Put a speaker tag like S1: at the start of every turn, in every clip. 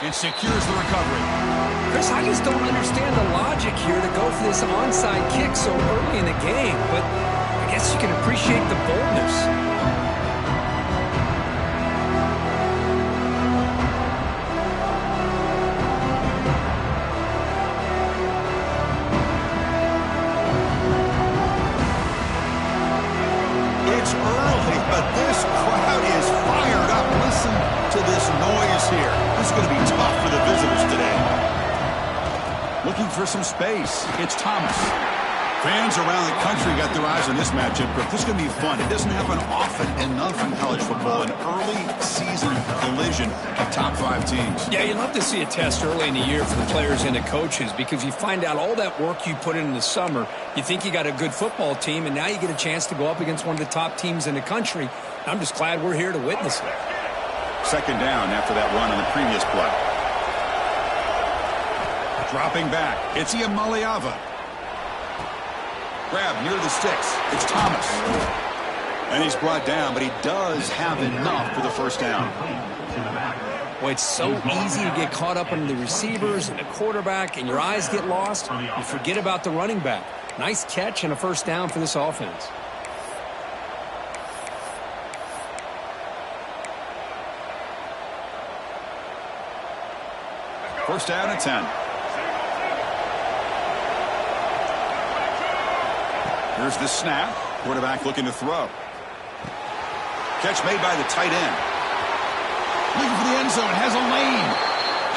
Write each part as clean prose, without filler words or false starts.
S1: and secures the recovery.
S2: Chris, I just don't understand the logic here to go for this onside kick so early in the game, but I guess you can appreciate the boldness.
S1: It's early, but this crowd is fired up. Listen to this noise here. This is going to be tough for the visitors today. Looking for some space. It's Thomas. Fans around the country got their eyes on this matchup. This is going to be fun. It doesn't happen often enough in college football. An early season collision of top 5 teams.
S2: Yeah, you'd love to see a test early in the year for the players and the coaches, because you find out all that work you put in the summer. You think you got a good football team, and now you get a chance to go up against one of the top teams in the country. I'm just glad we're here to witness it.
S1: Second down after that run on the previous play. Dropping back, it's Iamaleava. Grab near the sticks. It's Thomas. And he's brought down, but he does have enough for the first down.
S2: Boy, it's so easy to get caught up in the receivers and the quarterback, and your eyes get lost. You forget about the running back. Nice catch and a first down for this offense.
S1: First down at 10. Here's the snap. Quarterback looking to throw. Catch made by the tight end. Looking for the end zone. Has a lane.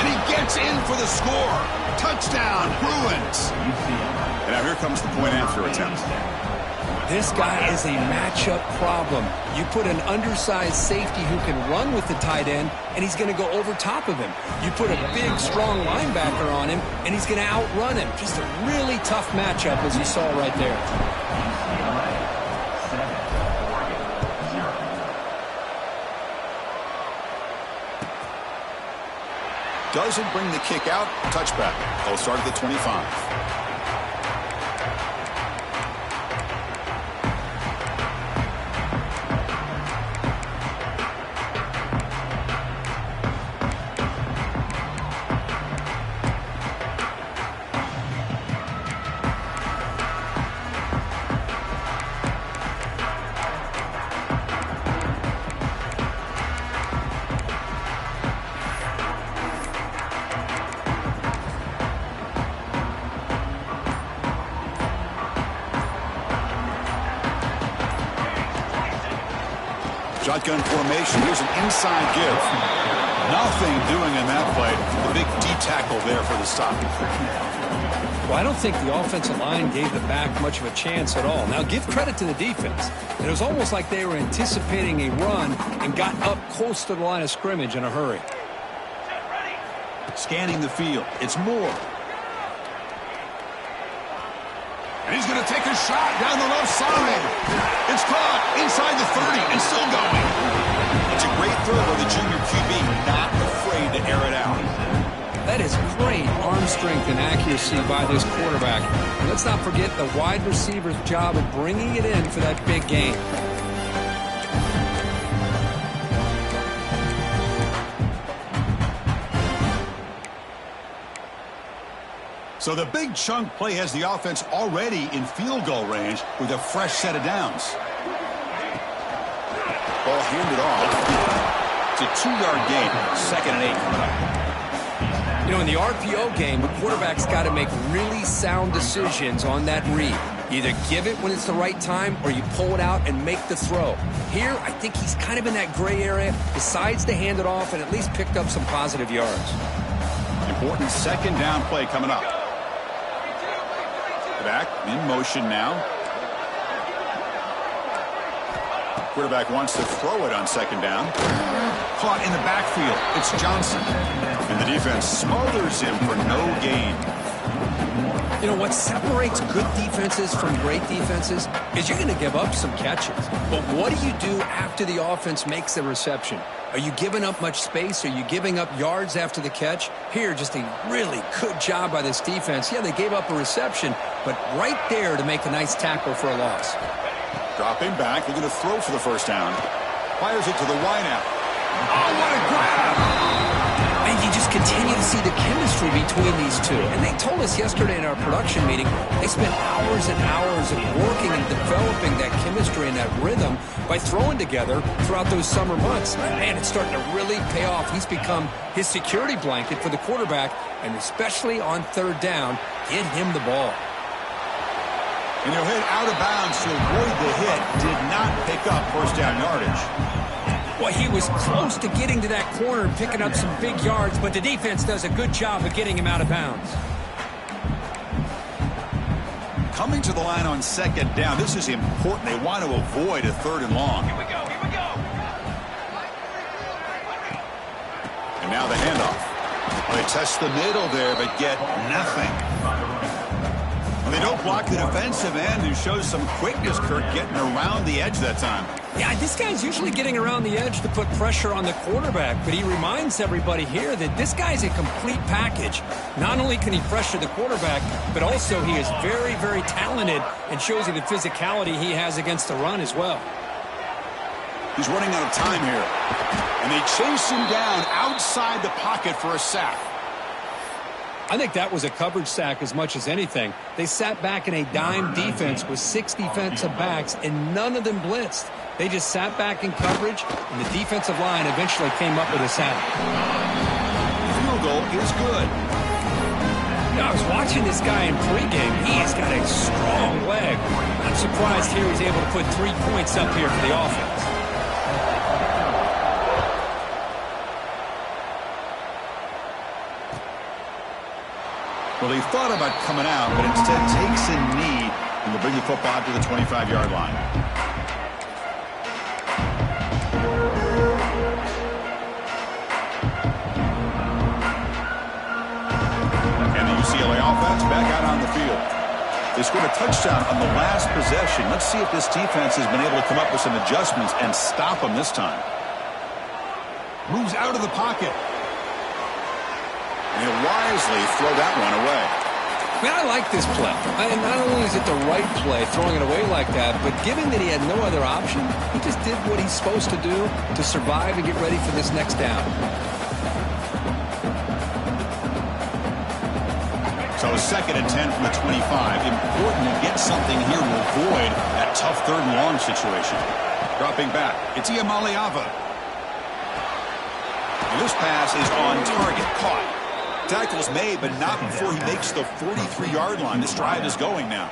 S1: And he gets in for the score. Touchdown, Bruins. And now here comes the point after attempt.
S2: This guy is a matchup problem. You put an undersized safety who can run with the tight end, and he's going to go over top of him. You put a big, strong linebacker on him, and he's going to outrun him. Just a really tough matchup, as you saw right there.
S1: Doesn't bring the kick out. Touchback. They'll start at the 25. Shotgun formation. Here's an inside give. Nothing doing in that play. The big D tackle there for the stop.
S2: Well, I don't think the offensive line gave the back much of a chance at all. Now, give credit to the defense. It was almost like they were anticipating a run and got up close to the line of scrimmage in a hurry.
S1: Scanning the field. It's Moore. And he's going to take a shot down the left side. It's caught inside the 30 and still going. It's a great throw by the junior QB, not afraid to air it out.
S2: That is great arm strength and accuracy by this quarterback. And let's not forget the wide receiver's job of bringing it in for that big game.
S1: So the big chunk play has the offense already in field goal range with a fresh set of downs. Ball handed off. It's a 2-yard gain. 2nd and 8 coming up.
S2: You know, in the RPO game, the quarterback's got to make really sound decisions on that read. Either give it when it's the right time or you pull it out and make the throw. Here, I think he's kind of in that gray area, decides to hand it off and at least picked up some positive yards.
S1: Important 2nd down play coming up. Back in motion now. Quarterback wants to throw it on 2nd down. Caught in the backfield. It's Johnson. And the defense smothers him for no gain.
S2: You know, what separates good defenses from great defenses is you're going to give up some catches. But what do you do after the offense makes the reception? Are you giving up much space? Are you giving up yards after the catch? Here, just a really good job by this defense. Yeah, they gave up a reception, but right there to make a nice tackle for a loss.
S1: Dropping back, looking to throw for the first down. Fires it to the wideout. Oh, what a grab!
S2: And you just can continue to see the chemistry between these two. And they told us yesterday in our production meeting, they spent hours and hours of working and developing that chemistry and that rhythm by throwing together throughout those summer months. Man, it's starting to really pay off. He's become his security blanket for the quarterback, and especially on third down, get him the ball.
S1: And he'll hit out of bounds to avoid the hit. Did not pick up first down yardage.
S2: Well, he was close to getting to that corner and picking up some big yards, but the defense does a good job of getting him out of bounds.
S1: Coming to the line on second down, this is important. They want to avoid a third and long.
S3: Here we go, here we go.
S1: And now the handoff. They test the middle there, but get nothing. And they don't block the defensive end, who shows some quickness, Kirk, getting around the edge that time.
S2: Yeah, this guy's usually getting around the edge to put pressure on the quarterback, but he reminds everybody here that this guy's a complete package. Not only can he pressure the quarterback, but also he is very, very talented and shows you the physicality he has against the run as well.
S1: He's running out of time here. And they chase him down outside the pocket for a sack.
S2: I think that was a coverage sack as much as anything. They sat back in a dime defense with 6 defensive backs, and none of them blitzed. They just sat back in coverage, and the defensive line eventually came up with a sack.
S1: Field goal is good.
S2: You know, I was watching this guy in pregame. He has got a strong leg. I'm surprised here he's able to put 3 points up here for the offense.
S1: Well, he thought about coming out, but instead takes a knee and will bring the football to the 25-yard line. And the UCLA offense back out on the field. They scored a touchdown on the last possession. Let's see if this defense has been able to come up with some adjustments and stop them this time. Moves out of the pocket. And he'll wisely throw that one away.
S2: Man, I like this play. And not only is it the right play, throwing it away like that, but given that he had no other option, he just did what he's supposed to do to survive and get ready for this next down.
S1: So 2nd and 10 from the 25. Important to get something here to avoid that tough third and long situation. Dropping back, it's Iamaleava. And this pass is on target, caught. Tackles made, but not before he makes the 43-yard line. This drive is going now.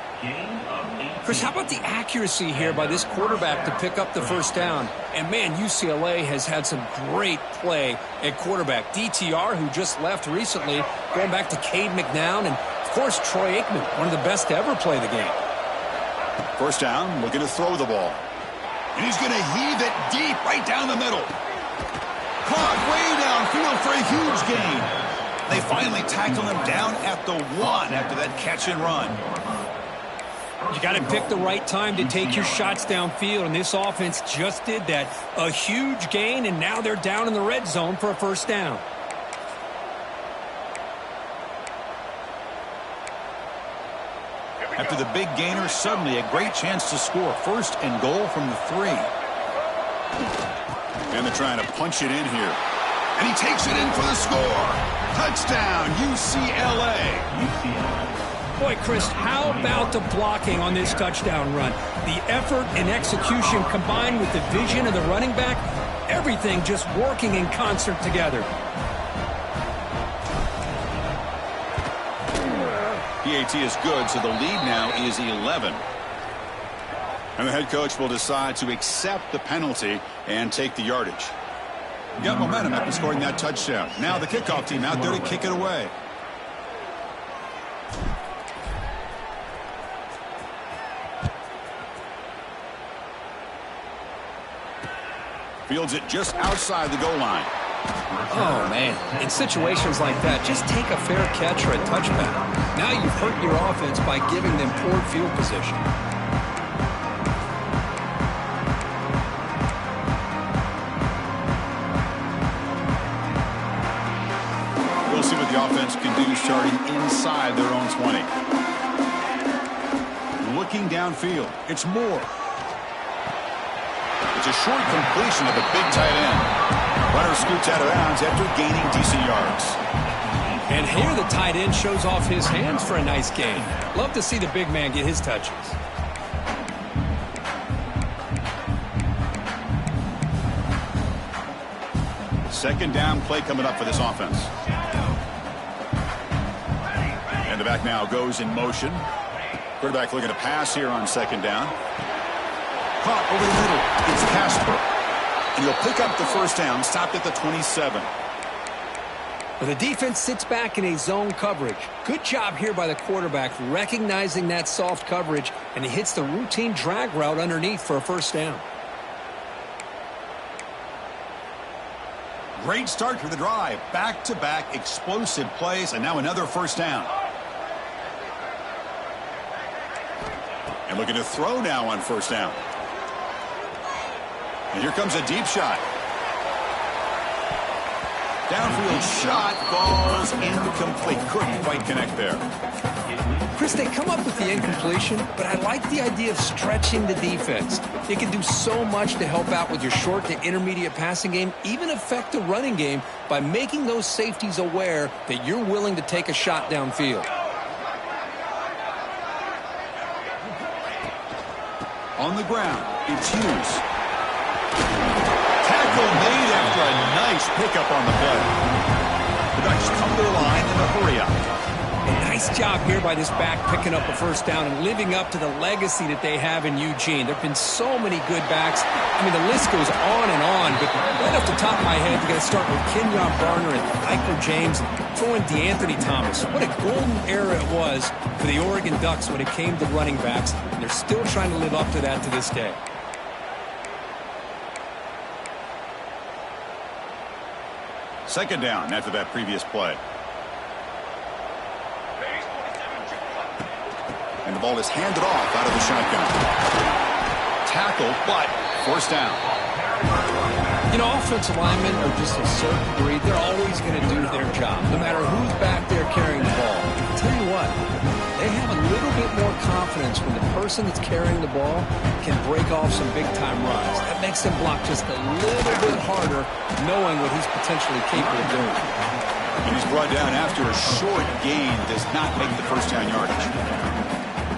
S2: Chris, how about the accuracy here by this quarterback to pick up the first down? And, man, UCLA has had some great play at quarterback. DTR, who just left recently, going back to Cade McNown, and, of course, Troy Aikman, one of the best to ever play the game.
S1: First down, looking to throw the ball. And he's going to heave it deep right down the middle. Caught way downfield for a huge gain. They finally tackle him down at the 1 after that catch and run.
S2: You got to pick the right time to take your shots downfield, and this offense just did that. A huge gain, and now they're down in the red zone for a first down.
S1: After the big gainer, suddenly a great chance to score. First and goal from the 3. And they're trying to punch it in here. And he takes it in for the score. Touchdown, UCLA.
S2: Boy, Chris, how about the blocking on this touchdown run? The effort and execution combined with the vision of the running back, everything just working in concert together.
S1: PAT is good, so the lead now is 11. And the head coach will decide to accept the penalty and take the yardage. Got momentum after scoring that touchdown. Now the kickoff team out there to kick it away. Fields it just outside the goal line.
S2: Oh, man. In situations like that, just take a fair catch or a touchback. Now you've hurt your offense by giving them poor field position.
S1: We'll see what the offense can do starting inside their own 20. Looking downfield, it's Moore. It's a short completion of the big tight end. Runner scoots out of bounds after gaining decent yards.
S2: here the tight end shows off his hands for a nice gain. Love to see the big man get his touches.
S1: Second down play coming up for this offense. And the back now goes in motion. Quarterback looking to pass here on second down. Caught over the middle. It's Casper. And he'll pick up the first down, stopped at the 27.
S2: Well, the defense sits back in a zone coverage. Good job here by the quarterback recognizing that soft coverage, and he hits the routine drag route underneath for a first down.
S1: Great start to the drive. Back-to-back explosive plays, and now another first down. And looking to throw now on first down. And here comes a deep shot. Downfield shot, falls incomplete. Couldn't quite connect there.
S2: Chris, they come up with the incompletion, but I like the idea of stretching the defense. They can do so much to help out with your short to intermediate passing game, even affect the running game by making those safeties aware that you're willing to take a shot downfield.
S1: On the ground, it's Hughes. Tackle made after a nice pickup on the play. The Ducks come to the line in a hurry up.
S2: Nice job here by this back picking up a first down and living up to the legacy that they have in Eugene. There have been so many good backs. I mean, the list goes on and on, but right off the top of my head, you got to start with Kenyon Barner and Iker James, throwing DeAnthony Thomas. What a golden era it was for the Oregon Ducks when it came to running backs. And they're still trying to live up to that to this day.
S1: Second down after that previous play. And the ball is handed off out of the shotgun. Tackle, but forced down.
S2: You know, offensive linemen are just a certain breed. They're always going to do their job, no matter who's back there carrying the ball. I'll tell you what, they have a little bit more confidence when the person that's carrying the ball can break off some big-time runs. That makes them block just a little bit harder, knowing what he's potentially capable of doing.
S1: And he's brought down after a short gain, does not make the first down yardage.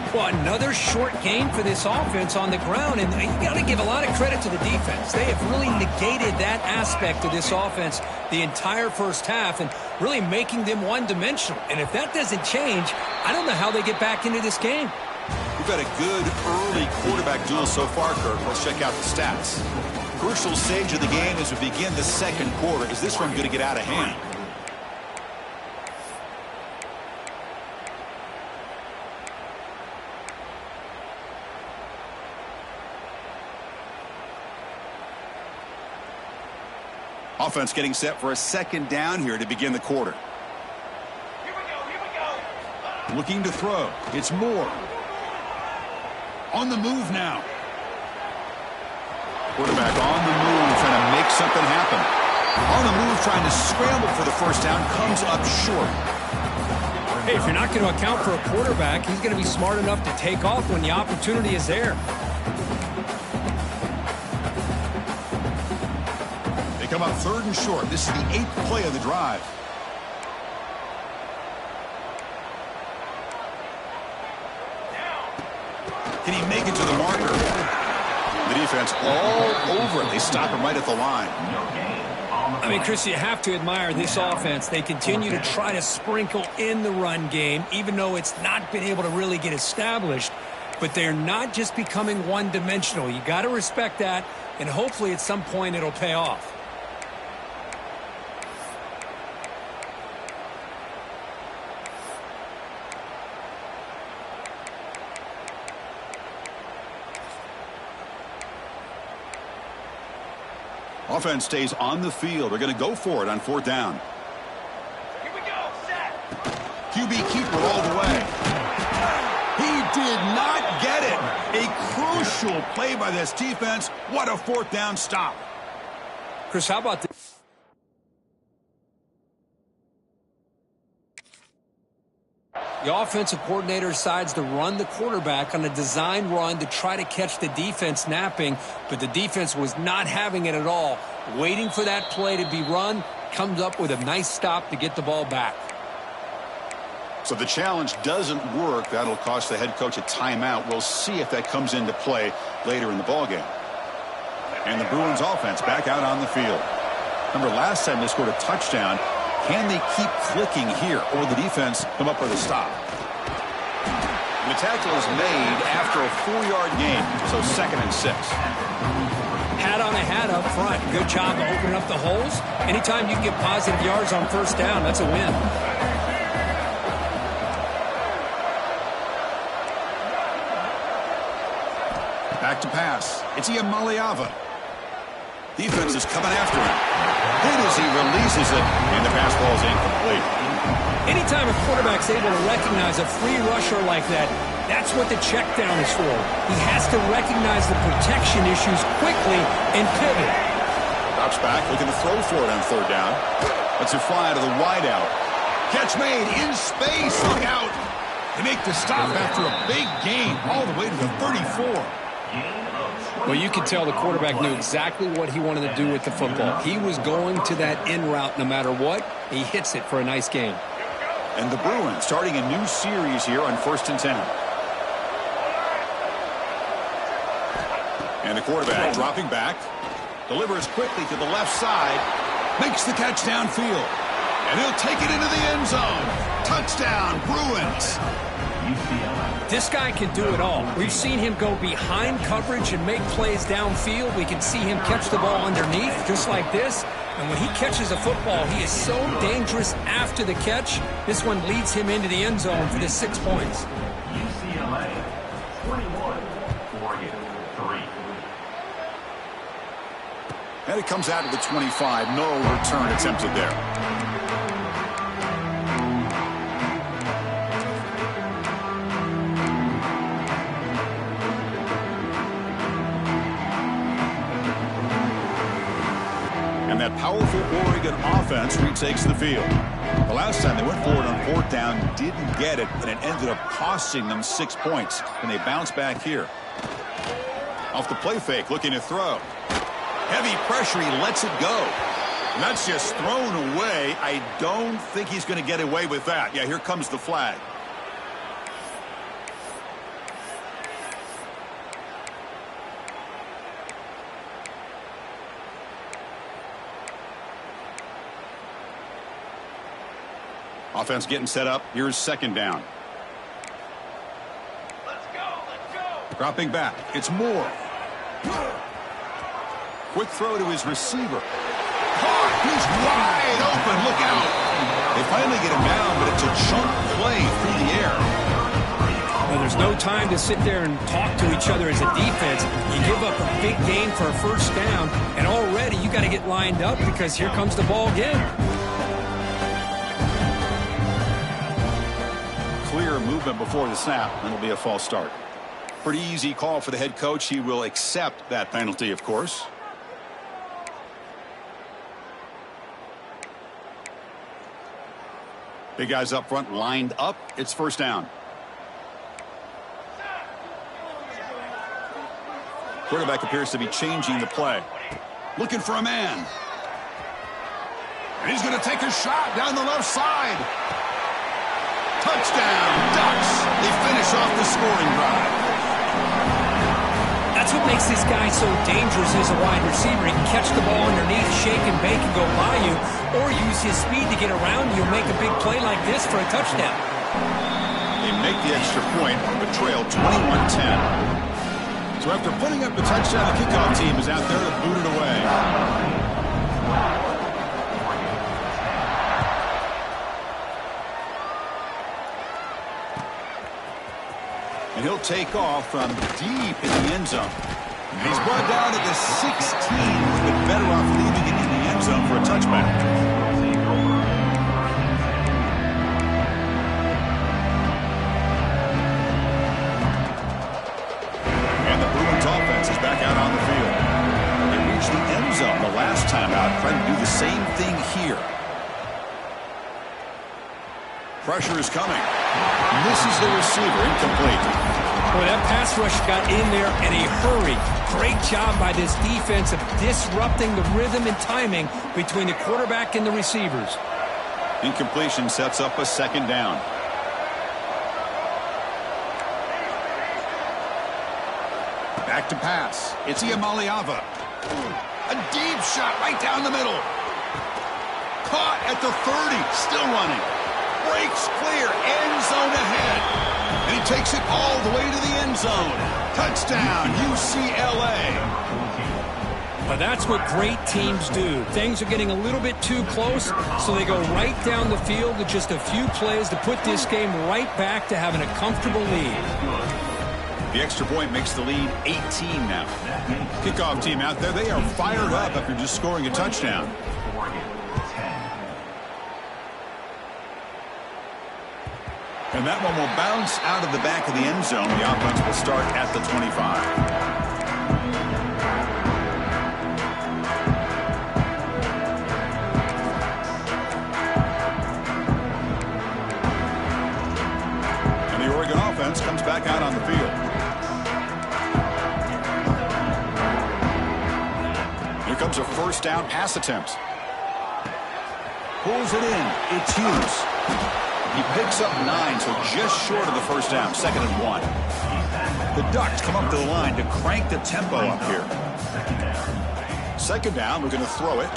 S2: Well, another short gain for this offense on the ground, and you got to give a lot of credit to the defense. They have really negated that aspect of this offense the entire first half and really making them one-dimensional. And if that doesn't change, I don't know how they get back into this game.
S1: We've got a good early quarterback duel so far, Kirk. Let's check out the stats. Crucial stage of the game as we begin the second quarter. Is this one going to get out of hand? Offense getting set for a second down here to begin the quarter.
S3: Here we go.
S1: Looking to throw. It's Moore. On the move now. Quarterback on the move, trying to make something happen. On the move, trying to scramble for the first down, comes up short.
S2: Hey, if you're not going to account for a quarterback, he's going to be smart enough to take off when the opportunity is there.
S1: Come up third and short. This is the 8th play of the drive. Can he make it to the marker? The defense all over it. They stop him right at the line.
S2: I mean, Chris, you have to admire this offense. They continue to try to sprinkle in the run game, even though it's not been able to really get established. But they're not just becoming one-dimensional. You got to respect that, and hopefully at some point it'll pay off.
S1: Offense stays on the field. They're going to go for it on fourth down.
S3: Here we go. Set.
S1: QB keeper all the way. He did not get it. A crucial play by this defense. What a fourth down stop.
S2: Chris, how about this? The offensive coordinator decides to run the quarterback on a design run to try to catch the defense napping, but the defense was not having it at all. Waiting for that play to be run, comes up with a nice stop to get the ball back.
S1: So the challenge doesn't work. That'll cost the head coach a timeout. We'll see if that comes into play later in the ballgame. And the Bruins offense back out on the field. Remember, last time they scored a touchdown. Can they keep clicking here, or will the defense come up with a stop? The tackle is made after a 4-yard gain, so 2nd and 6.
S2: Hat on a hat up front. Good job of opening up the holes. Anytime you can get positive yards on first down, that's a win.
S1: Back to pass. It's Iamaleava. Defense is coming after him. Hit as he releases it, and the pass ball is incomplete.
S2: Anytime a quarterback's able to recognize a free rusher like that, that's what the check down is for. He has to recognize the protection issues quickly and pivot.
S1: Drops back, looking to throw for it on 3rd down. Lets it fly to the wideout. Catch made in space. Look out. They make the stop after a big gain all the way to the 34.
S2: Well, you could tell the quarterback knew exactly what he wanted to do with the football. He was going to that in route no matter what. He hits it for a nice gain.
S1: And the Bruins starting a new series here on 1st and 10. And the quarterback dropping back. Delivers quickly to the left side. Makes the catch downfield. And he'll take it into the end zone. Touchdown, Bruins.
S2: This guy can do it all. We've seen him go behind coverage and make plays downfield. We can see him catch the ball underneath just like this. And when he catches a football, he is so dangerous after the catch. This one leads him into the end zone for the 6 points.
S4: UCLA 21-43.
S1: And it comes out of the 25. No return attempted there. And that powerful Oregon offense retakes the field. The last time they went forward on 4th down, didn't get it, and it ended up costing them 6 points. And they bounce back here. Off the play fake, looking to throw. Heavy pressure, he lets it go. And that's just thrown away. I don't think he's going to get away with that. Yeah, here comes the flag. Offense getting set up. Here's 2nd down.
S3: Let's go, let's go.
S1: Dropping back. It's Moore. Quick throw to his receiver. Caught. He's wide open. Look out. They finally get him down, but it's a chunk play through the air.
S2: Well, there's no time to sit there and talk to each other as a defense. You give up a big gain for a 1st down, and already you got to get lined up because here comes the ball again.
S1: Clear movement before the snap, and it'll be a false start. Pretty easy call for the head coach. He will accept that penalty, of course. Big guys up front lined up. It's 1st down. Quarterback appears to be changing the play. Looking for a man. And he's going to take a shot down the left side. Touchdown, Ducks. They finish off the scoring drive.
S2: That's what makes this guy so dangerous as a wide receiver. He can catch the ball underneath, shake and bake and go by you, or use his speed to get around you and make a big play like this for a touchdown.
S1: They make the extra point, but trail 21-10. So after putting up the touchdown, the kickoff team is out there to boot it away. And he'll take off from deep in the end zone. He's brought down at the 16, but better off leaving it in the end zone for a touchback. And the Bruins offense is back out on the field. They reached the end zone the last time out, trying to do the same thing here. Pressure is coming. Misses the receiver, incomplete.
S2: Boy, that pass rush got in there in a hurry. Great job by this defense of disrupting the rhythm and timing between the quarterback and the receivers.
S1: Incompletion sets up a 2nd down. Back to pass. It's Iamaliava. A deep shot right down the middle. Caught at the 30. Still running. Breaks clear. End zone ahead. And he takes it all the way to the end zone. Touchdown, UCLA.
S2: But that's what great teams do. Things are getting a little bit too close, so they go right down the field with just a few plays to put this game right back to having a comfortable lead.
S1: The extra point makes the lead 18 now. Kickoff team out there, they are fired up after just scoring a touchdown. And that one will bounce out of the back of the end zone. The offense will start at the 25. Offense comes back out on the field. Here comes a first down pass attempt. Pulls it in. It's Hughes. He picks up 9, so just short of the first down. 2nd and 1. The Ducks come up to the line to crank the tempo up here. 2nd down. We're going to throw it.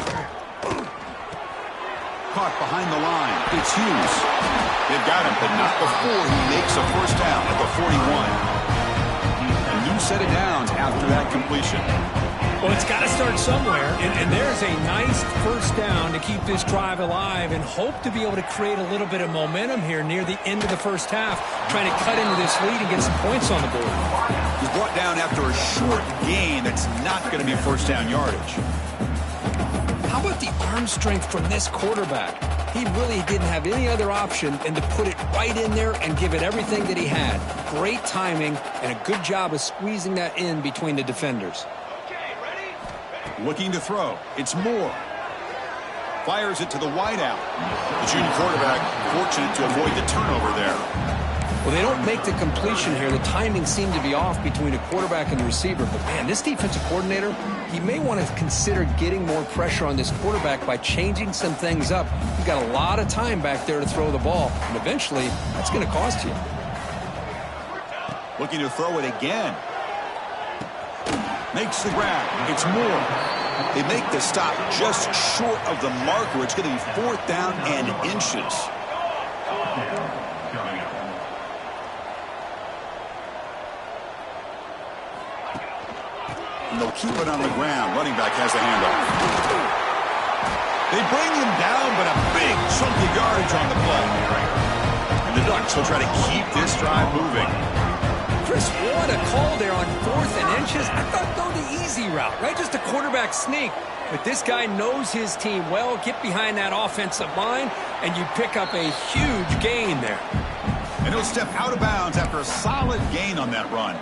S1: Caught behind the line. It's Hughes. They've got him, but not before he makes a first down at the 41. A new set of downs after that completion.
S2: Well, it's got to start somewhere, and there's a nice first down to keep this drive alive and hope to be able to create a little bit of momentum here near the end of the first half, trying to cut into this lead and get some points on the board.
S1: He's brought down after a short gain that's not going to be first down yardage.
S2: How about the arm strength from this quarterback? He really didn't have any other option than to put it right in there and give it everything that he had. Great timing and a good job of squeezing that in between the defenders.
S3: Okay, ready?
S1: Looking to throw. It's Moore. Fires it to the wideout. The junior quarterback fortunate to avoid the turnover there.
S2: Well, they don't make the completion here. The timing seemed to be off between a quarterback and the receiver. But, man, this defensive coordinator, he may want to consider getting more pressure on this quarterback by changing some things up. You've got a lot of time back there to throw the ball, and eventually that's going to cost you.
S1: Looking to throw it again. Makes the grab. It's Moore. They make the stop just short of the marker. It's going to be 4th down and inches. And they'll keep it on the ground. Running back has the handoff. They bring him down, but a big chunk of yardage on the play. And the Ducks will try to keep this drive moving.
S2: Chris, what a call there on 4th and inches. I thought go the easy route, right? Just a quarterback sneak. But this guy knows his team well. Get behind that offensive line, and you pick up a huge gain there.
S1: And he'll step out of bounds after a solid gain on that run.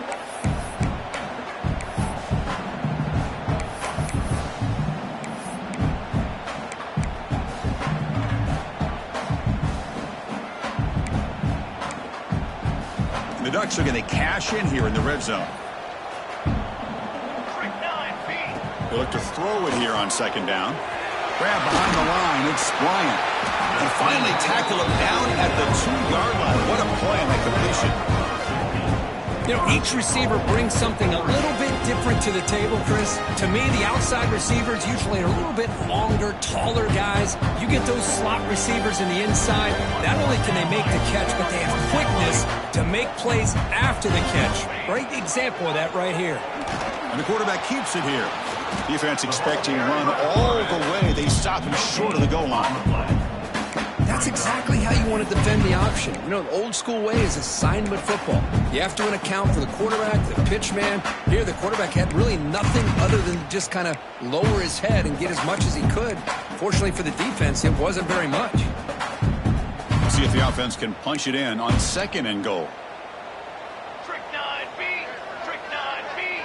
S1: The Ducks are going to cash in here in the red zone. They look to throw it here on 2nd down. Grab behind the line. It's Bryant. And finally tackle him down at the 2-yard line. What a play on that completion.
S2: You know, each receiver brings something a little bit different to the table, Chris. To me, the outside receivers usually are a little bit longer, taller guys. You get those slot receivers in the inside, not only can they make the catch, but they have quickness to make plays after the catch. Great example of that right here.
S1: And the quarterback keeps it here. Defense expecting to run all the way. They stop him short of the goal line.
S2: That's exactly how you want to defend the option. You know, the old school way is assignment football. You have to account for the quarterback, the pitch man. Here, the quarterback had really nothing other than just kind of lower his head and get as much as he could. Fortunately for the defense, it wasn't very much.
S1: See if the offense can punch it in on 2nd and goal.
S3: Trick 9B. Trick 9B.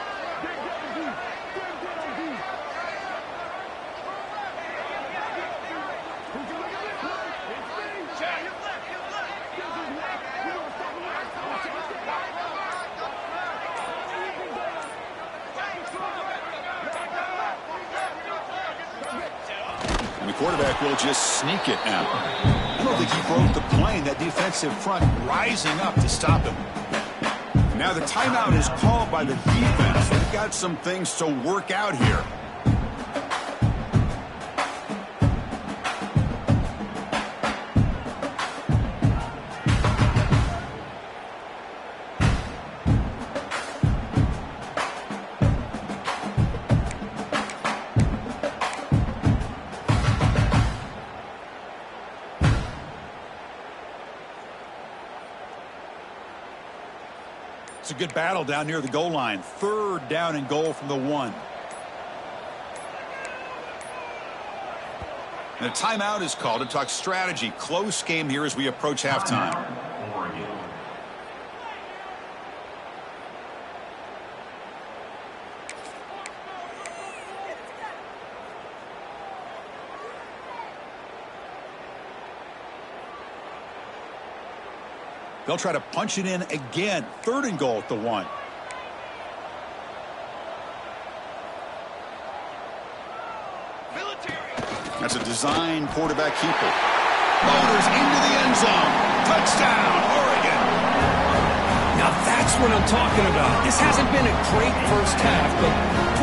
S1: And the quarterback will just sneak it now. I don't think he broke the plane. That defensive front rising up to stop him. Now the timeout is called by the defense. They've got some things to work out here. It's a good battle down near the goal line. 3rd down and goal from the 1. And a timeout is called to talk strategy. Close game here as we approach halftime. They'll try to punch it in again. 3rd and goal at the 1. That's a design quarterback keeper. Motors into the end zone. Touchdown, Oregon.
S2: Now that's what I'm talking about. This hasn't been a great first half, but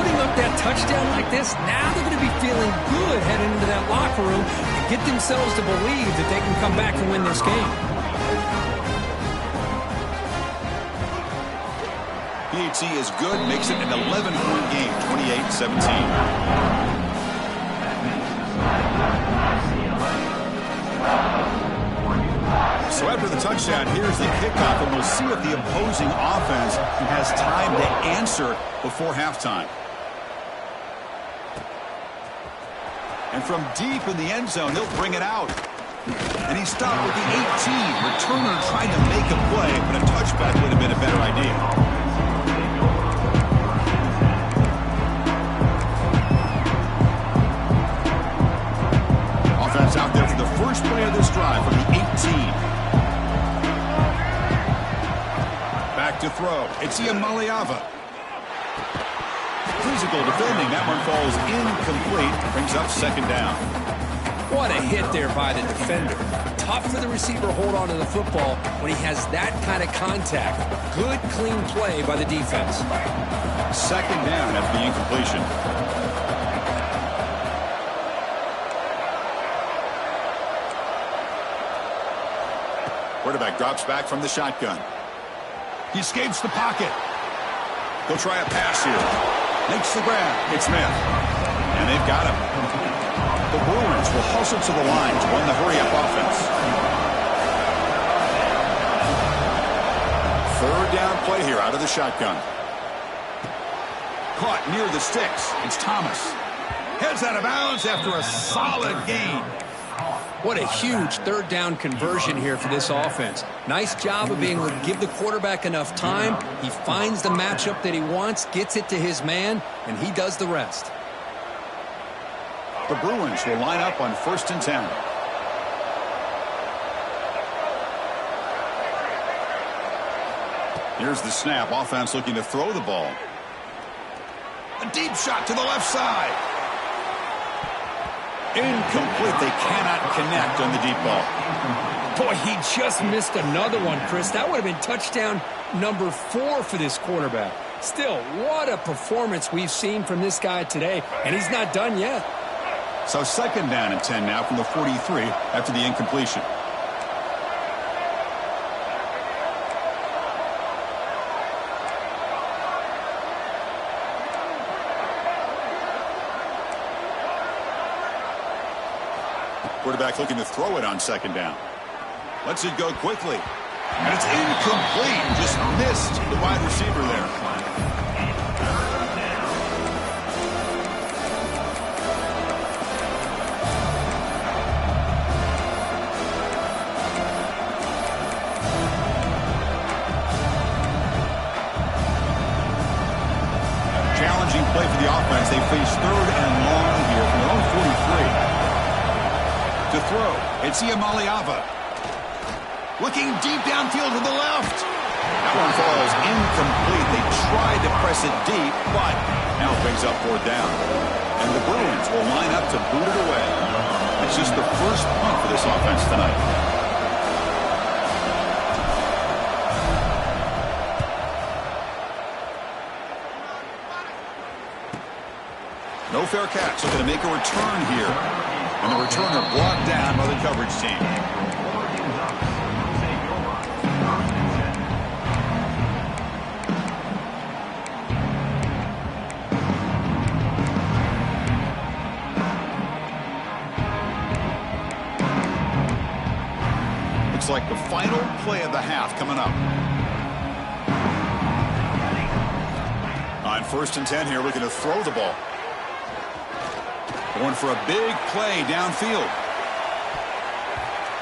S2: putting up that touchdown like this, now they're going to be feeling good heading into that locker room and get themselves to believe that they can come back and win this game.
S1: PHC is good, makes it an 11-point game, 28-17. So after the touchdown, here's the kickoff, and we'll see if the opposing offense has time to answer before halftime. And from deep in the end zone, he'll bring it out. And he stopped with the 18. Returner trying to make a play, but a touchback would have been a better idea. Offense out there for the first play of this drive from the 18. Back to throw. It's Iamaleava. Physical defending. That one falls incomplete. Brings up 2nd down.
S2: What a hit there by the defender. Tough for the receiver to hold on to the football when he has that kind of contact. Good, clean play by the defense.
S1: 2nd down after the incompletion. Quarterback drops back from the shotgun. He escapes the pocket. They'll try a pass here. Makes the grab. It's Smith. And they've got him. The Bruins will hustle to the line to run the hurry-up offense. 3rd down play here out of the shotgun. Caught near the sticks. It's Thomas. Heads out of bounds after a solid gain.
S2: What a huge 3rd down conversion here for this offense. Nice job of being able to give the quarterback enough time. He finds the matchup that he wants, gets it to his man, and he does the rest.
S1: The Bruins will line up on 1st and 10. Here's the snap. Offense looking to throw the ball. A deep shot to the left side. Incomplete. They cannot connect on the deep ball.
S2: Boy, he just missed another one, Chris. That would have been touchdown number 4 for this quarterback. Still, what a performance we've seen from this guy today, and he's not done yet.
S1: So 2nd down and 10 now from the 43 after the incompletion. Quarterback looking to throw it on 2nd down. Lets it go quickly. And it's incomplete. Just missed the wide receiver there. Challenging play for the offense. They face 3rd and long here from their own 43. To throw, it's Iamaleava. Looking deep downfield to the left. That one falls incomplete. They tried to press it deep, but now it brings up 4th down. And the Bruins will line up to boot it away. It's just the first punt for this offense tonight. fair catch. Looking to make a return here. And the returner brought down by the coverage team. Looks like the final play of the half coming up. On 1st and 10 here, looking to throw the ball. Going for a big play downfield.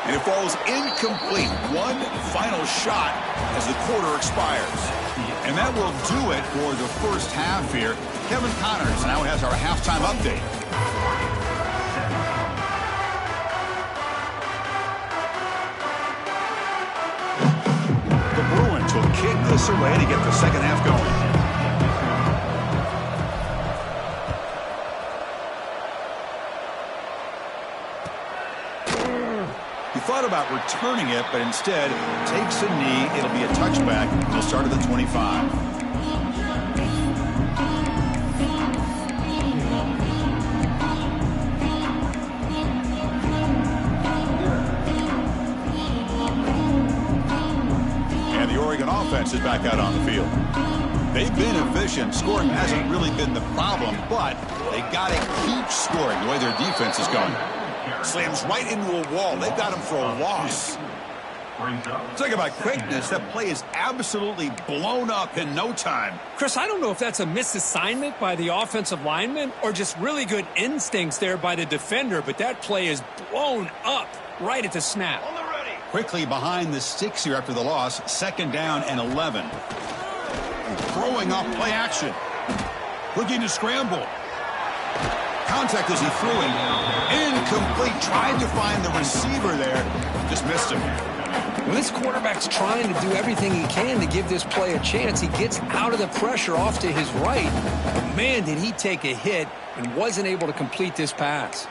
S1: And it falls incomplete. One final shot as the quarter expires. And that will do it for the first half here. Kevin Connors now has our halftime update. The Bruins will kick this away to get the second half going. Thought about returning it, but instead takes a knee. It'll be a touchback. He'll start at the 25. And the Oregon offense is back out on the field. They've been efficient. Scoring hasn't really been the problem, but they got to keep scoring the way their defense is going. Slams right into a wall. They've got him for a loss. Talk about quickness. That play is absolutely blown up in no time.
S2: Chris, I don't know if that's a misassignment by the offensive lineman or just really good instincts there by the defender, but that play is blown up right at the snap.
S3: On the ready.
S1: Quickly behind the sticks here after the loss. 2nd down and 11. Throwing off play action. Looking to scramble. Contact as he threw it. Incomplete. Tried to find the receiver there. Just missed him.
S2: When this quarterback's trying to do everything he can to give this play a chance, he gets out of the pressure off to his right. But man, did he take a hit and wasn't able to complete this pass.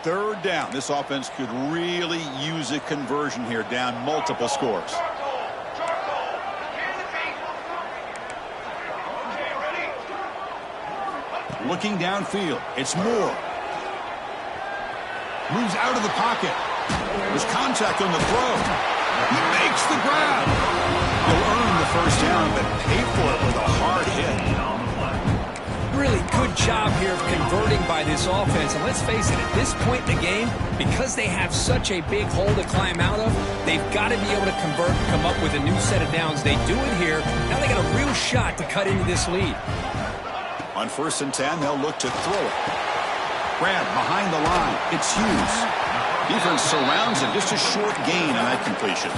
S1: Third down. This offense could really use a conversion here, down multiple scores.
S3: Charcoal. Kansas. Okay, ready?
S1: Looking downfield. It's Moore. Moves out of the pocket. There's contact on the throw. He makes the grab. He'll earn the first down, but pay for it with a hard hit.
S2: Really good job here of converting by this offense. And let's face it, at this point in the game, because they have such a big hole to climb out of, they've got to be able to convert and come up with a new set of downs. They do it here. Now they got a real shot to cut into this lead.
S1: On 1st and 10, they'll look to throw it. Grab behind the line. It's Hughes. Defense surrounds him. Just a short gain on that completion.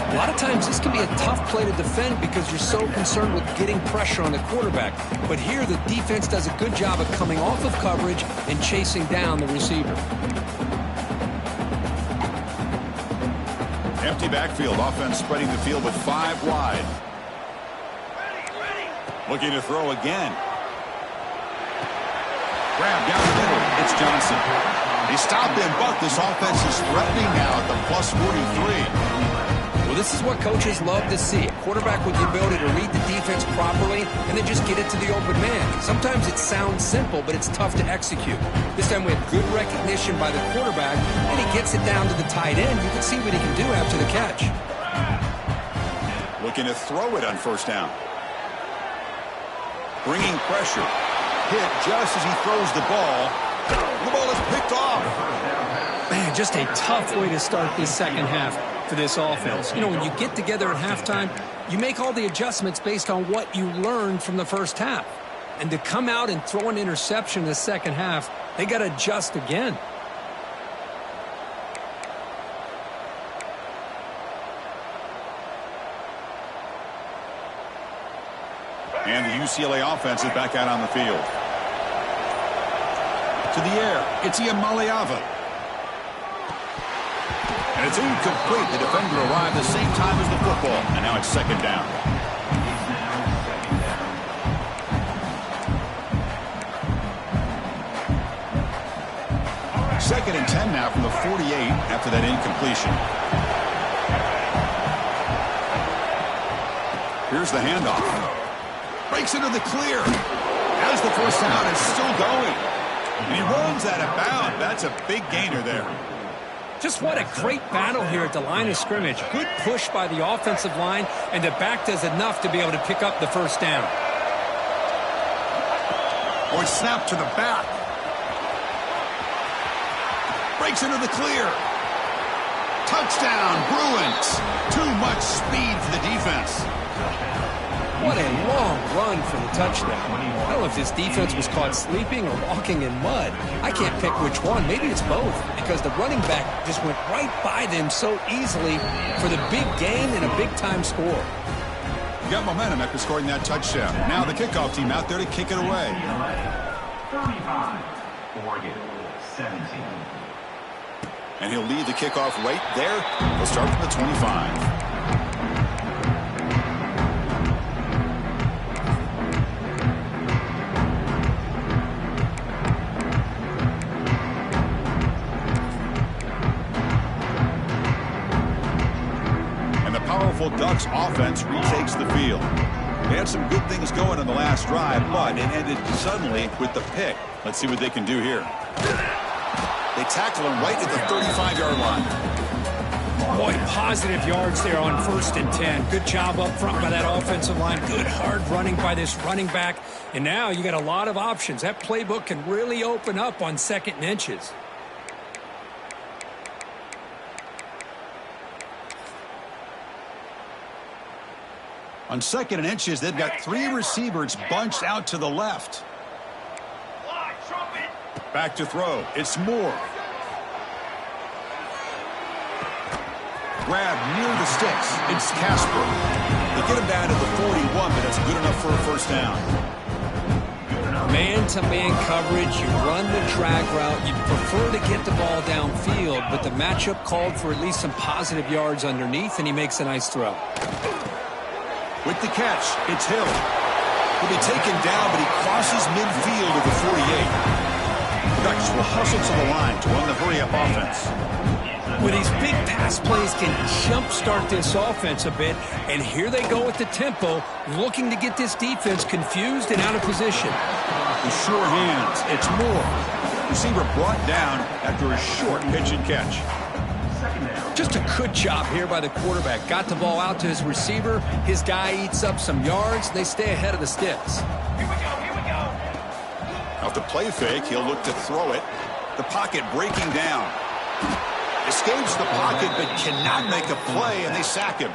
S2: A lot of times this can be a tough play to defend because you're so concerned with getting pressure on the quarterback. But here the defense does a good job of coming off of coverage and chasing down the receiver.
S1: Empty backfield. Offense spreading the field with 5 wide. Looking to throw again. Grab down the middle. It's Johnson. He stopped him, but this offense is threatening now at the plus 43.
S2: Well, this is what coaches love to see. A quarterback with the ability to read the defense properly and then just get it to the open man. Sometimes it sounds simple, but it's tough to execute. This time we have good recognition by the quarterback, and he gets it down to the tight end. You can see what he can do after the catch.
S1: Looking to throw it on 1st down. Bringing pressure. Hit just as he throws the ball. The ball is picked off.
S2: Man, just a tough way to start this second half for this offense. You know, when you get together at halftime, you make all the adjustments based on what you learned from the first half. And to come out and throw an interception in the second half, they got to adjust again.
S1: And the UCLA offense is back out on the field. To the air, it's Iamaleava. And it's incomplete. The defender arrived the same time as the football. And now it's 2nd down. Second and 10 now from the 48 after that incompletion. Here's the handoff. Breaks into the clear. As the first down is still going. And he runs out of bounds. That's a big gainer there.
S2: Just what a great battle here at the line of scrimmage. Good push by the offensive line, and the back does enough to be able to pick up the first down.
S1: Oh, it's snapped to the back. Breaks into the clear. Touchdown, Bruins. Too much speed for the defense.
S2: What a long run for the touchdown. I don't know if this defense was caught sleeping or walking in mud. I can't pick which one. Maybe it's both, because the running back just went right by them so easily for the big gain and a big-time score.
S1: You got momentum after scoring that touchdown. Now the kickoff team out there to kick it away.
S4: 35, Oregon, 17.
S1: And he'll lead the kickoff right there. He'll start from the 25. Ducks offense retakes the field. They had some good things going on the last drive, but it ended suddenly with the pick. Let's see what they can do here. They tackle him right at the 35-yard line.
S2: Boy, positive yards there on 1st and 10. Good job up front by that offensive line. Good hard running by this running back. And now you got a lot of options. That playbook can really open up on 2nd and inches.
S1: On 2nd and inches, they've got 3 receivers bunched out to the left. Back to throw. It's Moore. Grab near the sticks. It's Casper. They get him down to the 41, but that's good enough for a first down.
S2: Man-to-man coverage, you run the drag route. You prefer to get the ball downfield, but the matchup called for at least some positive yards underneath, and he makes a nice throw.
S1: With the catch, it's Hill. He'll be taken down, but he crosses midfield at the 48. Ducks will hustle to the line to run the hurry-up offense.
S2: Well, these big pass plays can jumpstart this offense a bit, and here they go with the tempo, looking to get this defense confused and out of position.
S1: With sure hands, it's Moore. Receiver brought down after a short pitch and catch.
S2: Just a good job here by the quarterback. Got the ball out to his receiver. His guy eats up some yards. They stay ahead of the sticks.
S3: Here we go, here we go.
S1: Off the play fake, he'll look to throw it. The pocket breaking down. Escapes the pocket, but cannot make a play, and they sack him.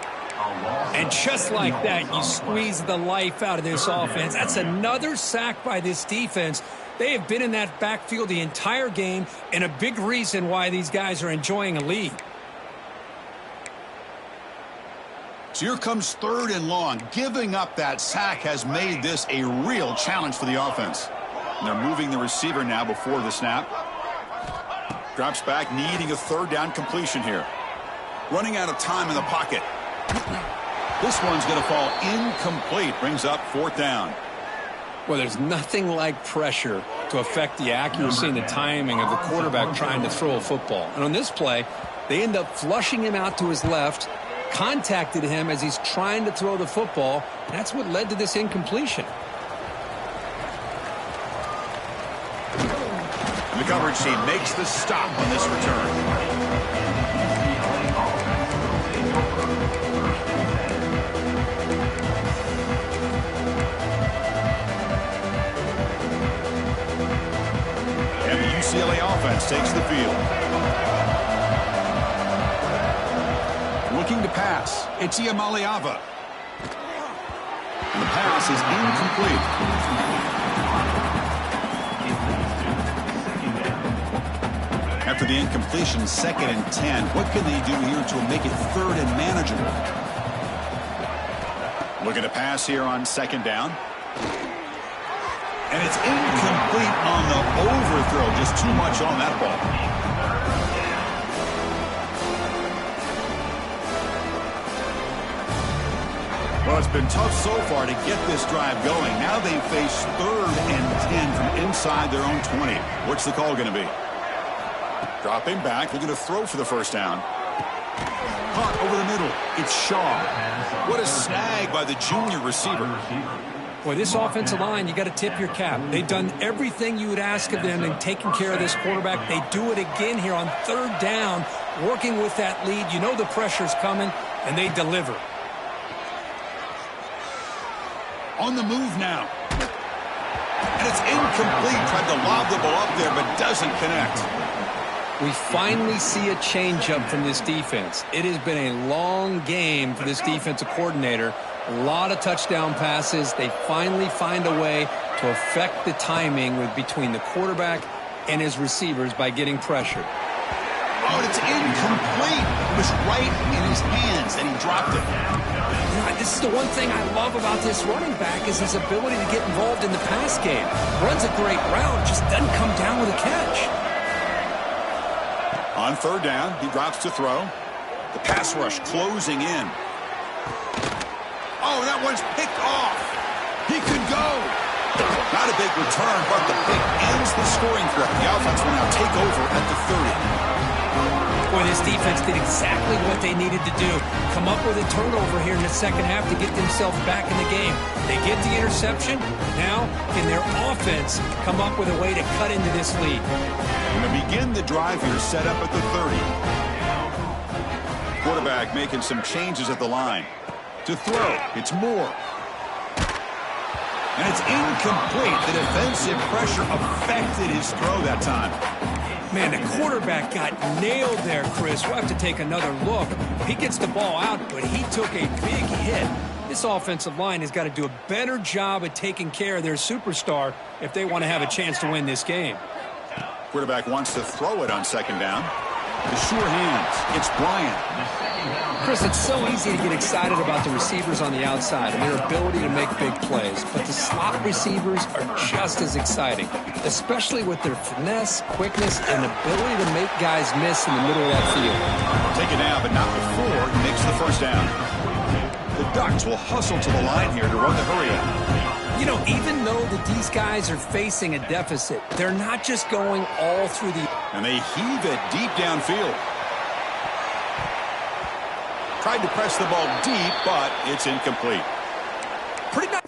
S2: And just like that, you squeeze the life out of this offense. That's another sack by this defense. They have been in that backfield the entire game, and a big reason why these guys are enjoying a lead.
S1: So here comes 3rd and long. Giving up that sack has made this a real challenge for the offense. And they're moving the receiver now before the snap. Drops back, needing a 3rd down completion here. Running out of time in the pocket. This one's going to fall incomplete. Brings up 4th down.
S2: Well, there's nothing like pressure to affect the accuracy and the timing of the quarterback trying to throw a football. And on this play, they end up flushing him out to his left, contacted him as he's trying to throw the football. That's what led to this incompletion.
S1: And the coverage team makes the stop on this return. And the UCLA offense takes the field. Looking to pass. It's Iamaleava. And the pass is incomplete. After the incompletion, 2nd and 10. What can they do here to make it 3rd and manageable? Looking to pass here on 2nd down. And it's incomplete on the overthrow. Just too much on that ball. Well, it's been tough so far to get this drive going. Now they face 3rd and 10 from inside their own 20. What's the call going to be? Dropping back, looking to throw for the first down. caught over the middle. It's Shaw. What a snag by the junior receiver.
S2: Boy, this offensive line, you got to tip your cap. They've done everything you would ask of them in taking care of this quarterback. They do it again here on third down, working with that lead. You know the pressure's coming, and they deliver.
S1: On the move now. And it's incomplete. Tried to lob the ball up there, but doesn't connect.
S2: We finally see a changeup from this defense. It has been a long game for this defensive coordinator. A lot of touchdown passes. They finally find a way to affect the timing between the quarterback and his receivers by getting pressure.
S1: Oh, and it's incomplete. It was right in his hands, and he dropped it.
S2: This is the one thing I love about this running back is his ability to get involved in the pass game. Runs a great route, just doesn't come down with a catch.
S1: On third down, he drops to throw. The pass rush closing in. Oh, that one's picked off. He could go. Not a big return, but the pick ends the scoring threat. The offense will now take over at the 30.
S2: Boy, this defense did exactly what they needed to do. Come up with a turnover here in the second half to get themselves back in the game. They get the interception. Now, can their offense come up with a way to cut into this lead?
S1: And to begin the drive here, set up at the 30. Quarterback making some changes at the line. To throw, it's Moore. And it's incomplete. The defensive pressure affected his throw that time.
S2: Man, the quarterback got nailed there, Chris. We'll have to take another look. He gets the ball out, but he took a big hit. This offensive line has got to do a better job at taking care of their superstar if they want to have a chance to win this game.
S1: Quarterback wants to throw it on second down. The sure hands. It's Bryant.
S2: Chris, it's so easy to get excited about the receivers on the outside and their ability to make big plays, but the slot receivers are just as exciting, especially with their finesse, quickness, and ability to make guys miss in the middle of that field.
S1: Take it down, but not before he makes the first down. The Ducks will hustle to the line here to run the hurry-up.
S2: You know, even though that these guys are facing a deficit, they're not just going all through the...
S1: And they heave it deep downfield. Tried to press the ball deep, but it's incomplete.
S2: Pretty nice.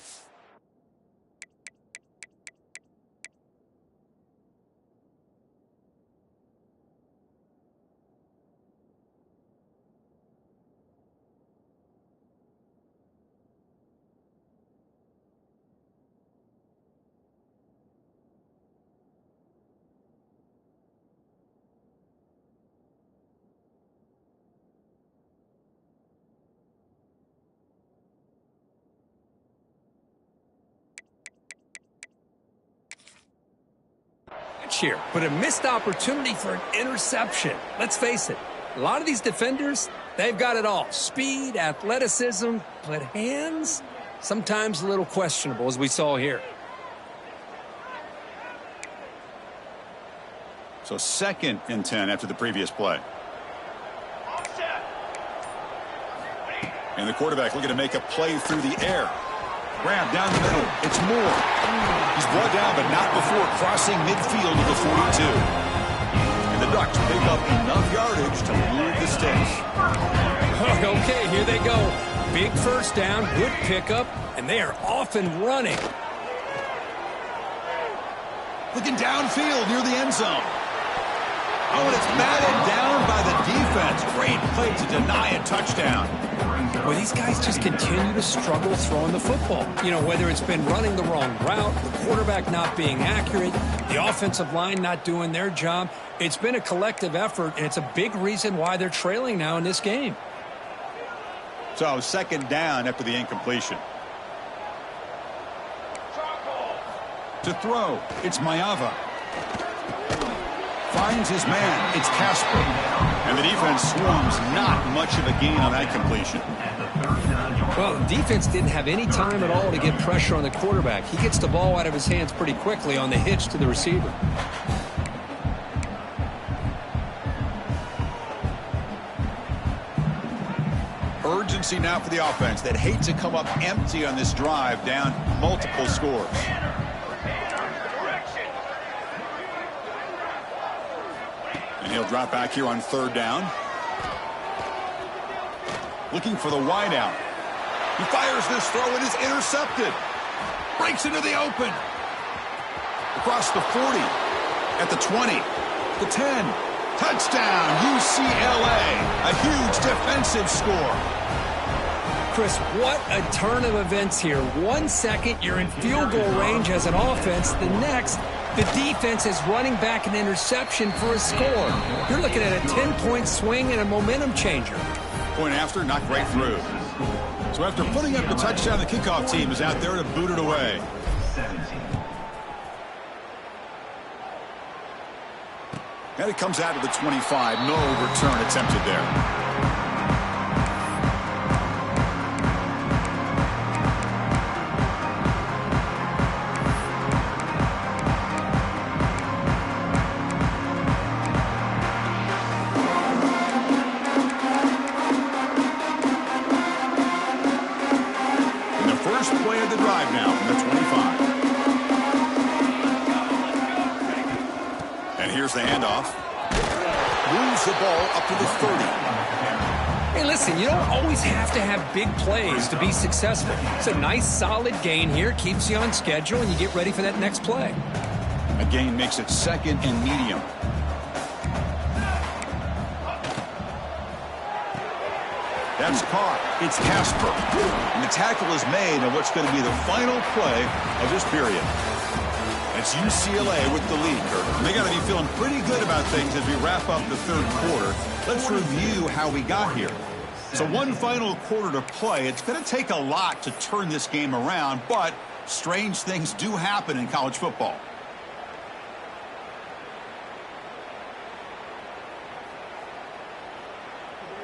S2: Here, but a missed opportunity for an interception. Let's face it, a lot of these defenders, they've got it all. Speed, athleticism, but hands, sometimes a little questionable, as we saw here.
S1: So 2nd and 10 after the previous play. And the quarterback looking to make a play through the air. Grab down the middle. It's Moore. He's brought down, but not before crossing midfield to the 42. And the Ducks pick up enough yardage to move the sticks.
S2: Okay, here they go. Big first down, good pickup, and they are off and running.
S1: Looking downfield near the end zone. Oh, and it's batted down by the defense. Great play to deny a touchdown.
S2: Well, these guys just continue to struggle throwing the football. You know, whether it's been running the wrong route, the quarterback not being accurate, the offensive line not doing their job. It's been a collective effort, and it's a big reason why they're trailing now in this game.
S1: So 2nd down after the incompletion. To throw, it's Mayava. Finds his man, it's Casper. And the defense swarms, not much of a gain on that completion.
S2: Well, the defense didn't have any time at all to get pressure on the quarterback. He gets the ball out of his hands pretty quickly on the hitch to the receiver.
S1: Urgency now for the offense that hate to come up empty on this drive, down multiple scores. And he'll drop back here on 3rd down. Looking for the wide out. He fires this throw and is intercepted. Breaks into the open. Across the 40. At the 20. The 10. Touchdown, UCLA. A huge defensive score.
S2: Chris, what a turn of events here. 1 second, you're in field goal range as an offense. The next, the defense is running back an interception for a score. You're looking at a 10-point swing and a momentum changer.
S1: Point after, knocked right through. So after putting up the touchdown, the kickoff team is out there to boot it away.
S4: 17.
S1: And it comes out to the 25. No return attempted there. Play of the drive now from the 25. And here's the handoff. Moves the ball up to the 30.
S2: Hey, listen, you don't always have to have big plays to be successful. It's a nice, solid gain here. Keeps you on schedule, and you get ready for that next play.
S1: A gain makes it second and medium. That's caught. It's Casper. And the tackle is made on what's going to be the final play of this period. It's UCLA with the lead, Kurt. They got to be feeling pretty good about things as we wrap up the third quarter. Let's review how we got here. So one final quarter to play. It's going to take a lot to turn this game around, but strange things do happen in college football.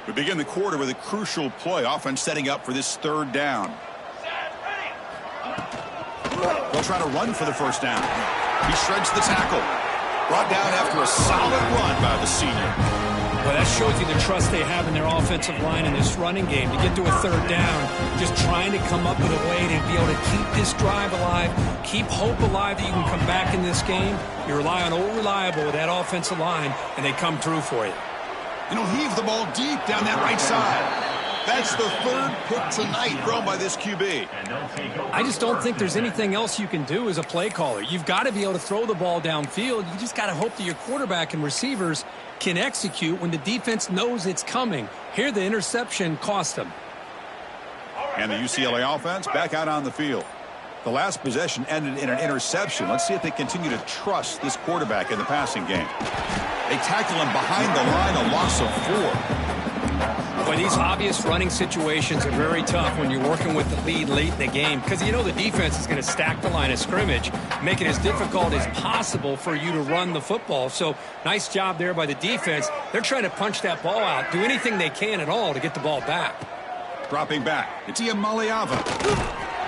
S1: We begin the quarter with a crucial play. Offense setting up for this third down. They'll try to run for the first down. He shreds the tackle. Brought down after a solid run by the senior.
S2: Well, that shows you the trust they have in their offensive line in this running game. To get to a third down, just trying to come up with a way to be able to keep this drive alive, keep hope alive that you can come back in this game. You rely on Old Reliable with that offensive line, and they come through for you.
S1: And he'll heave the ball deep down that right side. That's the third pick tonight thrown by this QB.
S2: I just don't think there's anything else you can do as a play caller. You've got to be able to throw the ball downfield. You just got to hope that your quarterback and receivers can execute when the defense knows it's coming. Here, the interception cost them.
S1: And the UCLA offense back out on the field. The last possession ended in an interception. Let's see if they continue to trust this quarterback in the passing game. They tackle him behind the line, a loss of 4.
S2: But these obvious running situations are very tough when you're working with the lead late in the game because you know the defense is going to stack the line of scrimmage, make it as difficult as possible for you to run the football. So nice job there by the defense. They're trying to punch that ball out, do anything they can at all to get the ball back.
S1: Dropping back, it's Iamaleava.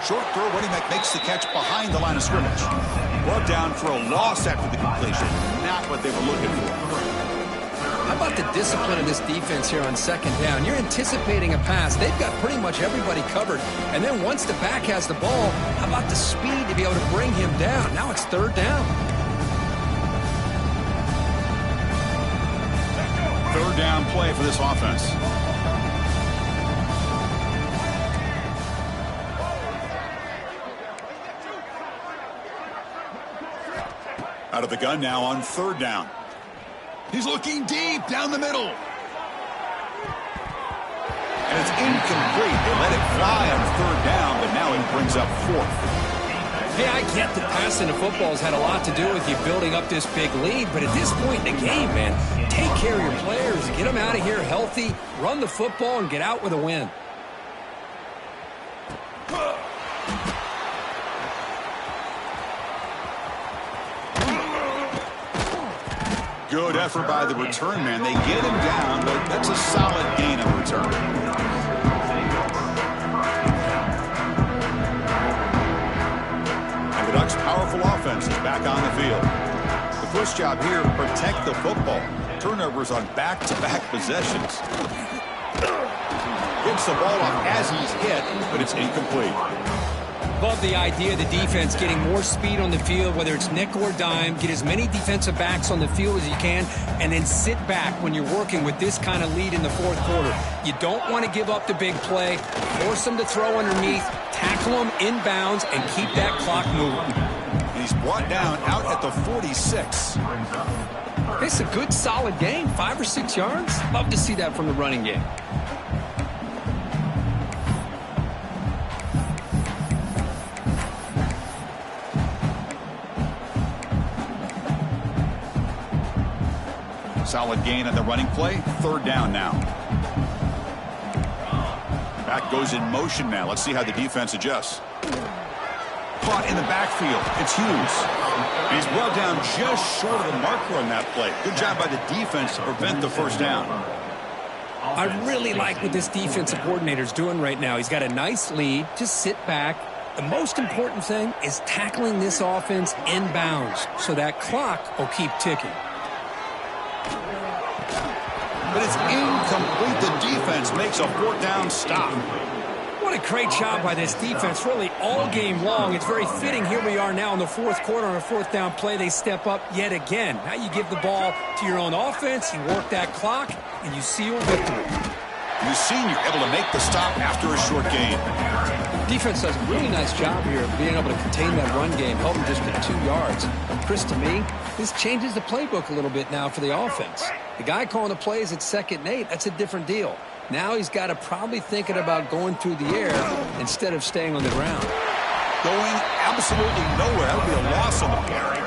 S1: Short throw, running back makes the catch behind the line of scrimmage. Brought down for a loss after the completion. Not what they were looking for.
S2: How about the discipline of this defense here on second down? You're anticipating a pass. They've got pretty much everybody covered. And then once the back has the ball, how about the speed to be able to bring him down? Now it's third down.
S1: Third down play for this offense. Out of the gun now on third down. He's looking deep down the middle. And it's incomplete. They let it fly on third down, but now it brings up fourth.
S2: Hey, I get that passing the football has had a lot to do with you building up this big lead, but at this point in the game, man, take care of your players, get them out of here healthy, run the football, and get out with a win.
S1: Good effort by the return man. They get him down, but that's a solid gain on the return. And the Ducks' powerful offense is back on the field. The first job here, protect the football. Turnovers on back-to-back possessions. Gets the ball off as he's hit, but it's incomplete.
S2: Love the idea of the defense getting more speed on the field, whether it's nickel or dime. Get as many defensive backs on the field as you can, and then sit back when you're working with this kind of lead in the fourth quarter. You don't want to give up the big play. Force them to throw underneath, tackle them inbounds, and keep that clock moving.
S1: He's brought down out at the 46.
S2: It's a good, solid game. 5 or 6 yards. Love to see that from the running game.
S1: Solid gain on the running play. 3rd down now. Back goes in motion now. Let's see how the defense adjusts. Caught in the backfield. It's Hughes. And he's brought down just short of the marker on that play. Good job by the defense to prevent the 1st down.
S2: I really like what this defensive coordinator's doing right now. He's got a nice lead. Just sit back. The most important thing is tackling this offense inbounds so that clock will keep ticking.
S1: But it's incomplete. The defense makes a 4th down stop.
S2: What a great job by this defense, really all game long. It's very fitting. Here we are now in the 4th quarter on a 4th down play. They step up yet again. Now you give the ball to your own offense, you work that clock, and you seal victory.
S1: You've seen you're able to make the stop after a short gain.
S2: Defense does a really nice job here of being able to contain that run game, help them just get 2 yards. Chris, to me, this changes the playbook a little bit now for the offense. The guy calling the plays at 2nd and 8, that's a different deal. Now he's got to probably thinking about going through the air instead of staying on the ground.
S1: Going absolutely nowhere. That would be a loss on the play.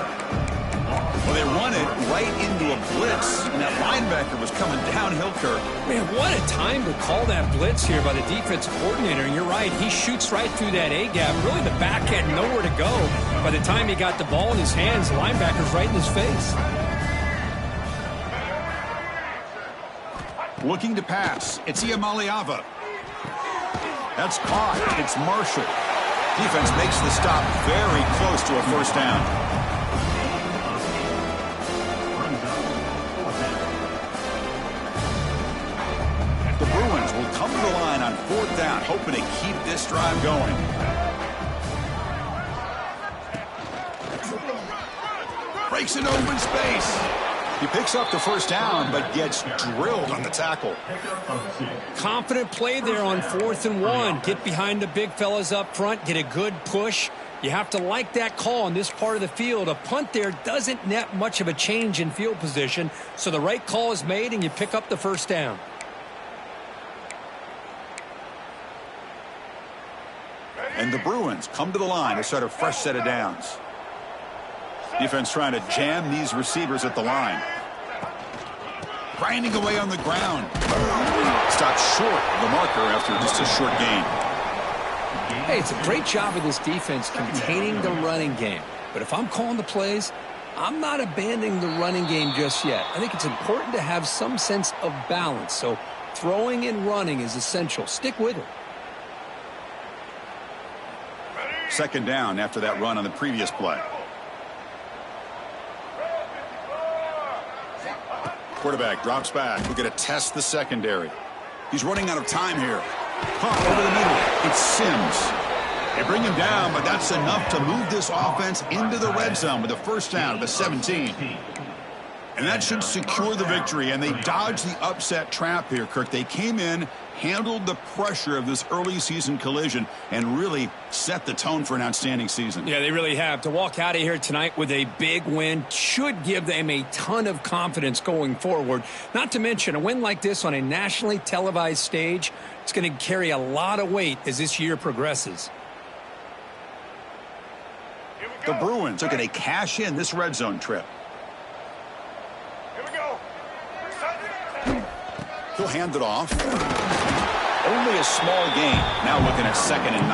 S1: Well, they run it right into a blitz, and that linebacker was coming downhill, Kirk.
S2: Man, what a time to call that blitz here by the defensive coordinator. And you're right, he shoots right through that A-gap. Really, the back had nowhere to go. By the time he got the ball in his hands, the linebacker's right in his face.
S1: Looking to pass. It's Iamaleava. That's caught. It's Marshall. Defense makes the stop very close to a 1st down. The Bruins will come to the line on 4th down, hoping to keep this drive going. Breaks an open space. He picks up the 1st down, but gets drilled on the tackle.
S2: Confident play there on 4th and 1. Get behind the big fellas up front, get a good push. You have to like that call on this part of the field. A punt there doesn't net much of a change in field position, so the right call is made and you pick up the 1st down.
S1: And the Bruins come to the line to start a fresh set of downs. Defense trying to jam these receivers at the line. Grinding away on the ground. Stopped short of the marker after just a short gain.
S2: Hey, it's a great job of this defense containing the running game. But if I'm calling the plays, I'm not abandoning the running game just yet. I think it's important to have some sense of balance. So throwing and running is essential. Stick with it.
S1: 2nd down after that run on the previous play. Quarterback drops back. We're going to test the secondary. He's running out of time here. Caught over the middle. It's Sims. They bring him down, but that's enough to move this offense into the red zone with a 1st down at the 17. And that should secure the victory, and they dodged the upset trap here, Kirk. They came in, handled the pressure of this early season collision, and really set the tone for an outstanding season.
S2: Yeah, they really have. To walk out of here tonight with a big win should give them a ton of confidence going forward. Not to mention, a win like this on a nationally televised stage, it's going to carry a lot of weight as this year progresses.
S1: The Bruins are going to cash in this red zone trip. He'll hand it off. Only a small gain. Now looking at 2nd and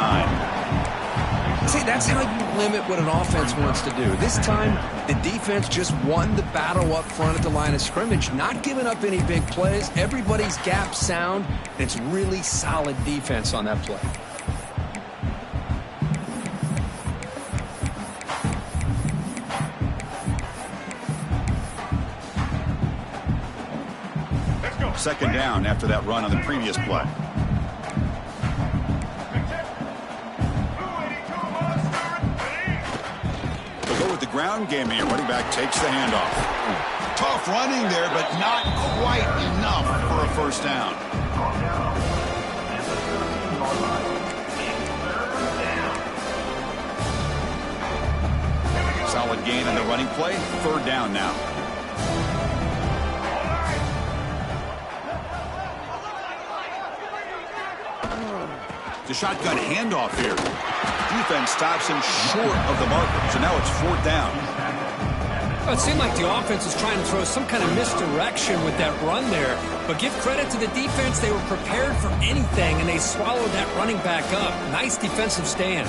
S1: 9.
S2: See, that's how you limit what an offense wants to do. This time, the defense just won the battle up front at the line of scrimmage, not giving up any big plays. Everybody's gap sound. It's really solid defense on that play.
S1: Second down after that run on the previous play. the ground game here. Running back takes the handoff. Tough running there, but not quite enough for a first down. Solid gain in the running play. Third down now. The shotgun handoff here. Defense stops him short of the marker, so now it's fourth down.
S2: Well, it seemed like the offense was trying to throw some kind of misdirection with that run there, but give credit to the defense. They were prepared for anything, and they swallowed that running back up. Nice defensive stand.